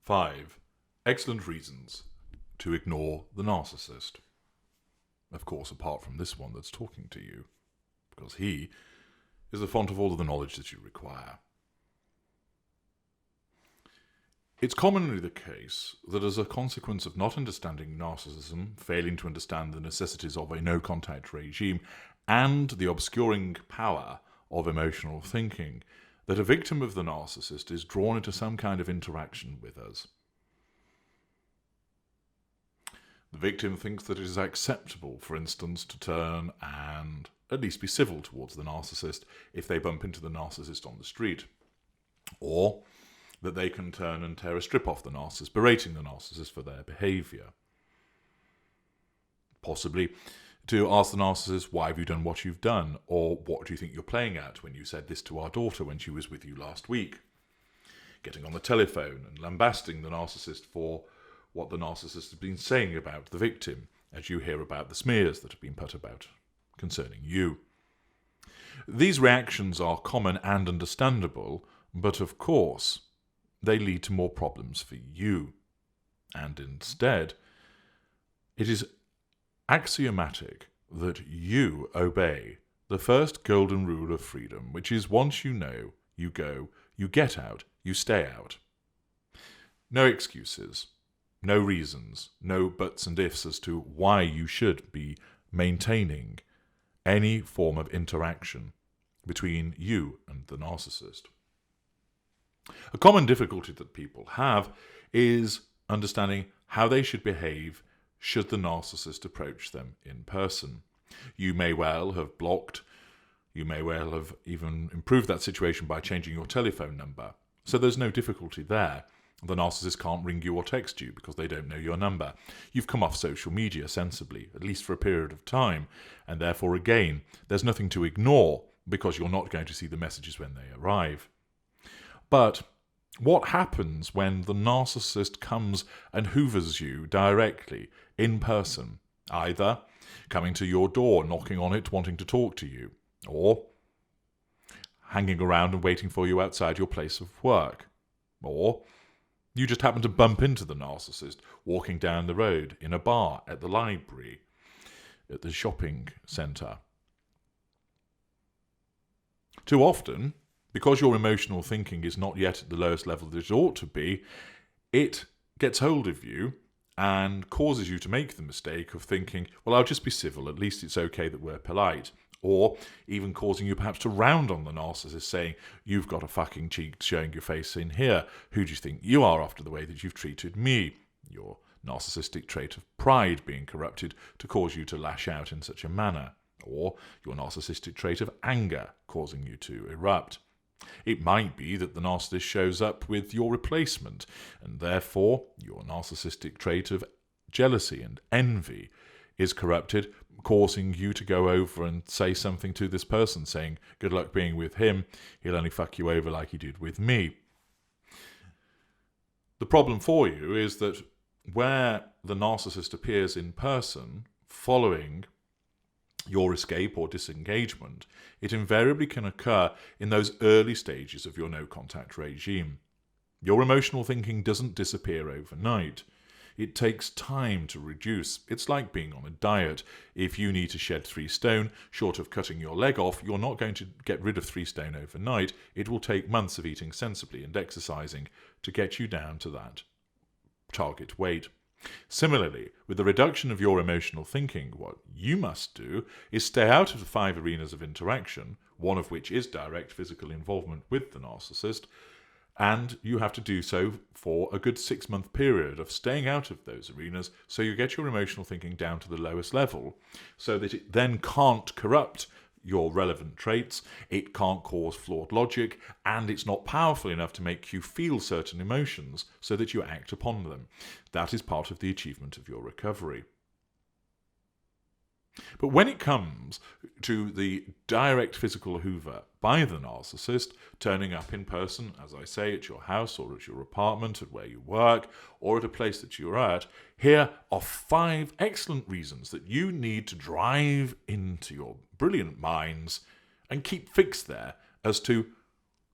5 excellent reasons to ignore the narcissist. Of course, apart from this one that's talking to you, because he is the font of all of the knowledge that you require. It's commonly the case that as a consequence of not understanding narcissism, failing to understand the necessities of a no-contact regime, and the obscuring power of emotional thinking, that a victim of the narcissist is drawn into some kind of interaction with us. The victim thinks that it is acceptable, for instance, to turn and at least be civil towards the narcissist if they bump into the narcissist on the street, or that they can turn and tear a strip off the narcissist, berating the narcissist for their behaviour. Possibly to ask the narcissist, why have you done what you've done? Or what do you think you're playing at when you said this to our daughter when she was with you last week? Getting on the telephone and lambasting the narcissist for what the narcissist has been saying about the victim, as you hear about the smears that have been put about concerning you. These reactions are common and understandable, but of course, they lead to more problems for you. And instead, it is axiomatic that you obey the first golden rule of freedom, which is once you know, you go, you get out, you stay out. No excuses, no reasons, no buts and ifs as to why you should be maintaining any form of interaction between you and the narcissist. A common difficulty that people have is understanding how they should behave should the narcissist approach them in person. You may well have blocked, you may well have even improved that situation by changing your telephone number. So there's no difficulty there. The narcissist can't ring you or text you because they don't know your number. You've come off social media sensibly, at least for a period of time, and therefore again, there's nothing to ignore because you're not going to see the messages when they arrive. But what happens when the narcissist comes and hoovers you directly, in person, either coming to your door, knocking on it, wanting to talk to you, or hanging around and waiting for you outside your place of work, or you just happen to bump into the narcissist walking down the road, in a bar, at the library, at the shopping centre? Too often, because your emotional thinking is not yet at the lowest level that it ought to be, it gets hold of you and causes you to make the mistake of thinking, well, I'll just be civil, at least it's okay that we're polite. Or even causing you perhaps to round on the narcissist, saying, you've got a fucking cheek showing your face in here. Who do you think you are after the way that you've treated me? Your narcissistic trait of pride being corrupted to cause you to lash out in such a manner. Or your narcissistic trait of anger causing you to erupt. It might be that the narcissist shows up with your replacement, and therefore your narcissistic trait of jealousy and envy is corrupted, causing you to go over and say something to this person, saying, good luck being with him, he'll only fuck you over like he did with me. The problem for you is that where the narcissist appears in person, following your escape or disengagement, it invariably can occur in those early stages of your no-contact regime. Your emotional thinking doesn't disappear overnight. It takes time to reduce. It's like being on a diet. If you need to shed 3 stone, short of cutting your leg off, you're not going to get rid of 3 stone overnight. It will take months of eating sensibly and exercising to get you down to that target weight. Similarly, with the reduction of your emotional thinking, what you must do is stay out of the 5 arenas of interaction, one of which is direct physical involvement with the narcissist, and you have to do so for a good 6-month period of staying out of those arenas so you get your emotional thinking down to the lowest level so that it then can't corrupt your relevant traits, it can't cause flawed logic, and it's not powerful enough to make you feel certain emotions so that you act upon them. That is part of the achievement of your recovery. But when it comes to the direct physical hoover by the narcissist, turning up in person, as I say, at your house or at your apartment, at where you work, or at a place that you're at, here are 5 excellent reasons that you need to drive into your brilliant minds and keep fixed there as to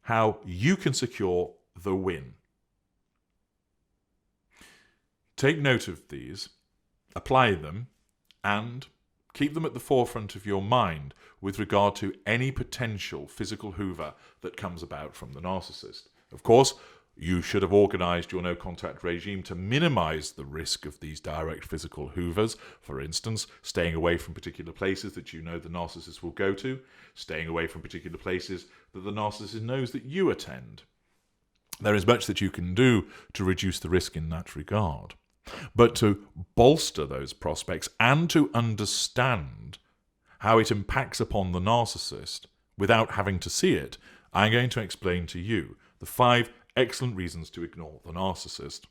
how you can secure the win. take note of these, apply them, and keep them at the forefront of your mind with regard to any potential physical hoover that comes about from the narcissist. Of course, you should have organised your no-contact regime to minimise the risk of these direct physical hoovers. For instance, staying away from particular places that you know the narcissist will go to, staying away from particular places that the narcissist knows that you attend. There is much that you can do to reduce the risk in that regard. But to bolster those prospects and to understand how it impacts upon the narcissist without having to see it, I'm going to explain to you the 5 excellent reasons to ignore the narcissist.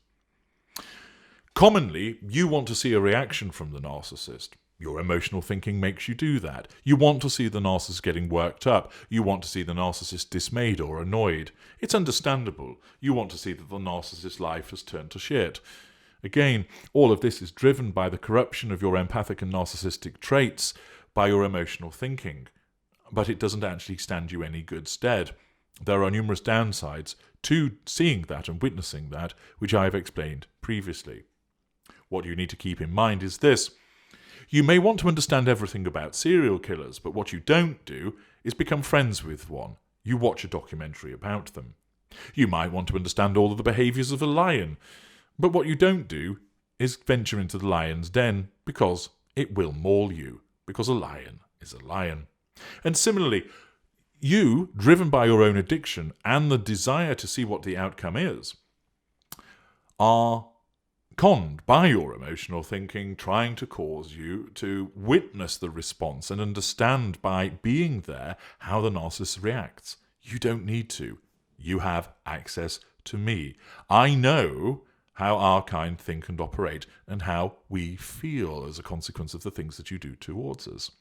Commonly, you want to see a reaction from the narcissist. Your emotional thinking makes you do that. You want to see the narcissist getting worked up. You want to see the narcissist dismayed or annoyed. It's understandable. You want to see that the narcissist's life has turned to shit. Again, all of this is driven by the corruption of your empathic and narcissistic traits, by your emotional thinking. But it doesn't actually stand you any good stead. There are numerous downsides to seeing that and witnessing that, which I have explained previously. What you need to keep in mind is this. You may want to understand everything about serial killers, but what you don't do is become friends with one. You watch a documentary about them. You might want to understand all of the behaviours of a lion, but what you don't do is venture into the lion's den, because it will maul you, because a lion is a lion. And similarly, you, driven by your own addiction and the desire to see what the outcome is, are conned by your emotional thinking, trying to cause you to witness the response and understand by being there how the narcissist reacts. You don't need to. You have access to me. I know how our kind think and operate and how we feel as a consequence of the things that you do towards us.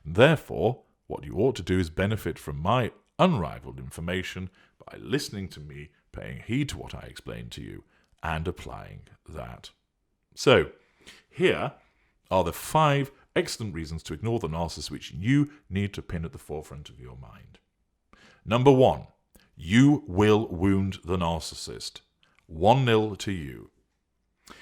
Therefore, what you ought to do is benefit from my unrivaled information by listening to me, paying heed to what I explain to you, and applying that. So, here are the 5 excellent reasons to ignore the narcissist which you need to pin at the forefront of your mind. Number 1, you will wound the narcissist. 1-0 to you.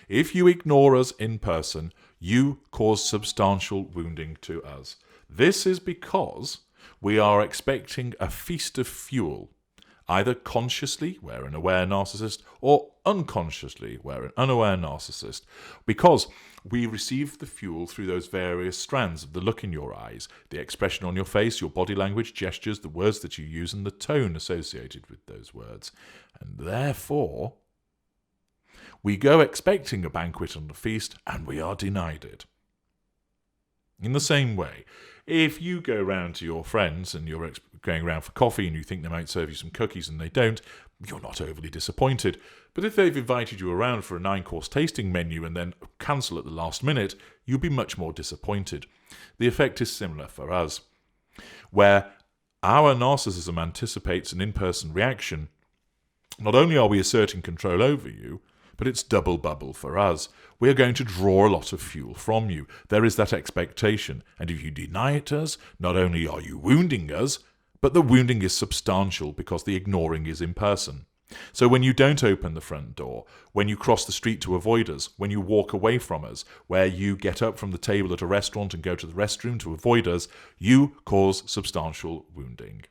If you ignore us in person, you cause substantial wounding to us. This is because we are expecting a feast of fuel, either consciously, where an aware narcissist, or unconsciously, where an unaware narcissist, because we receive the fuel through those various strands of the look in your eyes, the expression on your face, your body language, gestures, the words that you use, and the tone associated with those words. And therefore, we go expecting a banquet and a feast, and we are denied it. In the same way, if you go round to your friends and you're going around for coffee and you think they might serve you some cookies and they don't, you're not overly disappointed. But if they've invited you around for a 9-course tasting menu and then cancel at the last minute, you'll be much more disappointed. The effect is similar for us. Where our narcissism anticipates an in-person reaction, not only are we asserting control over you, but it's double bubble for us. We are going to draw a lot of fuel from you. There is that expectation, and if you deny it us, not only are you wounding us, but the wounding is substantial because the ignoring is in person. So when you don't open the front door, when you cross the street to avoid us, when you walk away from us, where you get up from the table at a restaurant and go to the restroom to avoid us, you cause substantial wounding.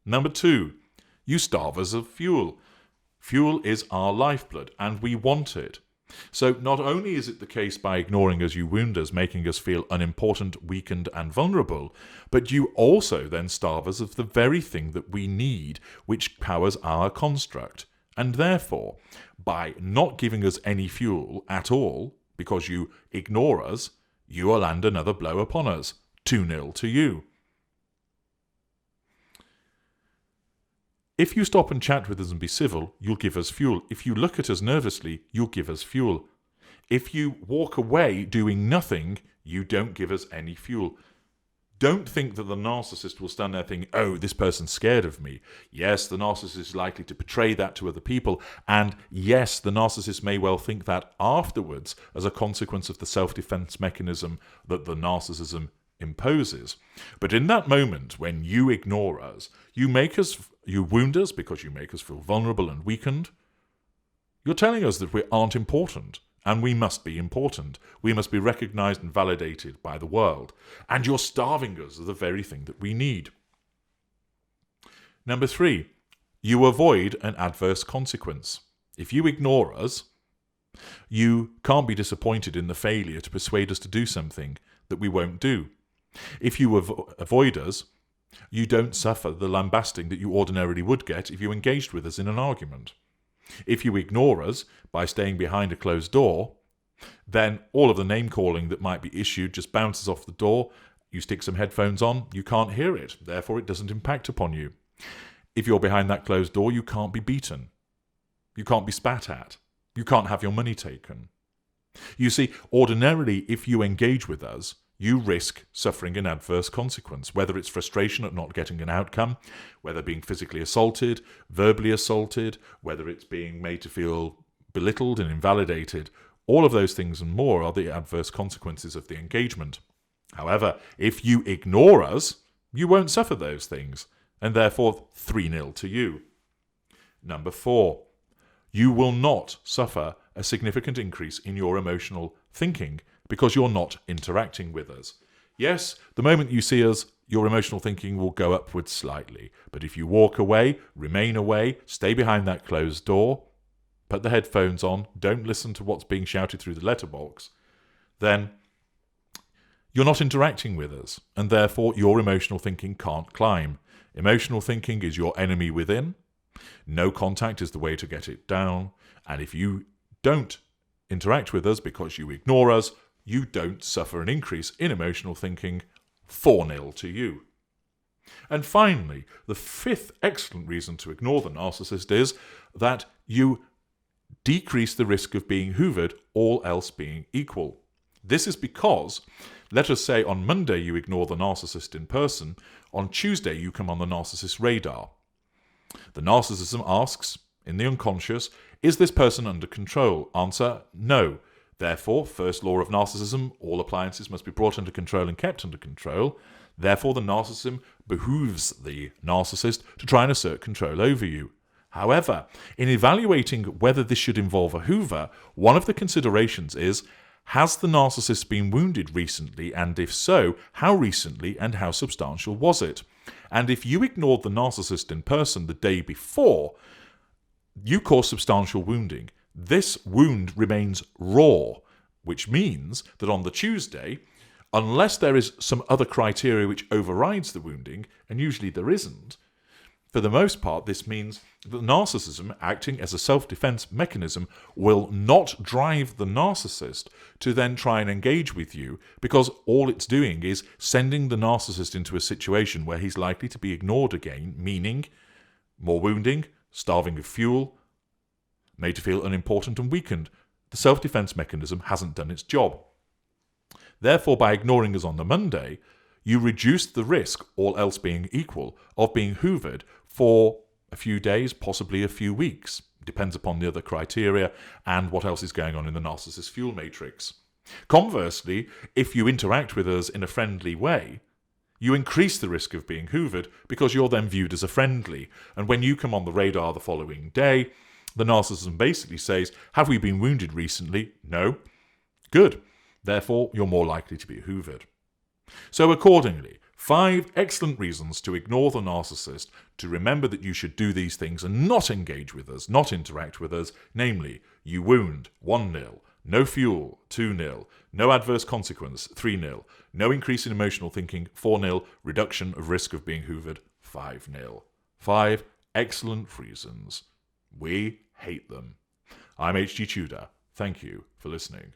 Number 2, you starve us of fuel. Fuel is our lifeblood, and we want it. So not only is it the case by ignoring us you wound us, making us feel unimportant, weakened, and vulnerable, but you also then starve us of the very thing that we need, which powers our construct. And therefore, by not giving us any fuel at all, because you ignore us, you will land another blow upon us. 2-0 to you. If you stop and chat with us and be civil, you'll give us fuel. If you look at us nervously, you'll give us fuel. If you walk away doing nothing, you don't give us any fuel. Don't think that the narcissist will stand there thinking, oh, this person's scared of me. Yes, the narcissist is likely to portray that to other people. And yes, the narcissist may well think that afterwards as a consequence of the self-defense mechanism that the narcissism imposes. But in that moment, when you ignore us, you wound us because you make us feel vulnerable and weakened. You're telling us that we aren't important And we must be important. We must be recognised and validated by the world. And you're starving us of the very thing that we need. Number 3, you avoid an adverse consequence. If you ignore us, you can't be disappointed in the failure to persuade us to do something that we won't do. If you avoid us, you don't suffer the lambasting that you ordinarily would get if you engaged with us in an argument. If you ignore us by staying behind a closed door, then all of the name-calling that might be issued just bounces off the door. You stick some headphones on, you can't hear it. Therefore, it doesn't impact upon you. If you're behind that closed door, you can't be beaten. You can't be spat at. You can't have your money taken. You see, ordinarily, if you engage with us, you risk suffering an adverse consequence, whether it's frustration at not getting an outcome, whether being physically assaulted, verbally assaulted, whether it's being made to feel belittled and invalidated. All of those things and more are the adverse consequences of the engagement. However, if you ignore us, you won't suffer those things, and therefore 3-0 to you. Number 4, you will not suffer a significant increase in your emotional thinking because you're not interacting with us. Yes, the moment you see us, your emotional thinking will go upwards slightly. But if you walk away, remain away, stay behind that closed door, put the headphones on, don't listen to what's being shouted through the letterbox, then you're not interacting with us, and therefore your emotional thinking can't climb. Emotional thinking is your enemy within. No contact is the way to get it down. And if you don't interact with us because you ignore us, you don't suffer an increase in emotional thinking. 4-0 to you. And finally, the 5th excellent reason to ignore the narcissist is that you decrease the risk of being hoovered, all else being equal. This is because, let us say on Monday you ignore the narcissist in person, on Tuesday you come on the narcissist radar. The narcissism asks, in the unconscious, is this person under control? Answer, no. Therefore, first law of narcissism, all appliances must be brought under control and kept under control. Therefore, the narcissism behooves the narcissist to try and assert control over you. However, in evaluating whether this should involve a hoover, one of the considerations is, has the narcissist been wounded recently, and if so, how recently and how substantial was it? And if you ignored the narcissist in person the day before, you caused substantial wounding. This wound remains raw, which means that on the Tuesday, unless there is some other criteria which overrides the wounding, and usually there isn't, for the most part, this means that narcissism, acting as a self-defense mechanism, will not drive the narcissist to then try and engage with you, because all it's doing is sending the narcissist into a situation where he's likely to be ignored again, meaning more wounding, starving of fuel, made to feel unimportant and weakened. The self-defense mechanism hasn't done its job. Therefore, by ignoring us on the Monday, you reduce the risk, all else being equal, of being hoovered for a few days, possibly a few weeks. Depends upon the other criteria and what else is going on in the narcissist fuel matrix. Conversely, if you interact with us in a friendly way, you increase the risk of being hoovered because you're then viewed as a friendly. And when you come on the radar the following day, the narcissism basically says, have we been wounded recently? No. Good. Therefore, you're more likely to be hoovered. So accordingly, 5 excellent reasons to ignore the narcissist, to remember that you should do these things and not engage with us, not interact with us, namely, you wound, 1-0, no fuel, 2-0, no adverse consequence, 3-0, no increase in emotional thinking, 4-0, reduction of risk of being hoovered, 5-0. 5 excellent reasons. We hate them. I'm H.G. Tudor. Thank you for listening.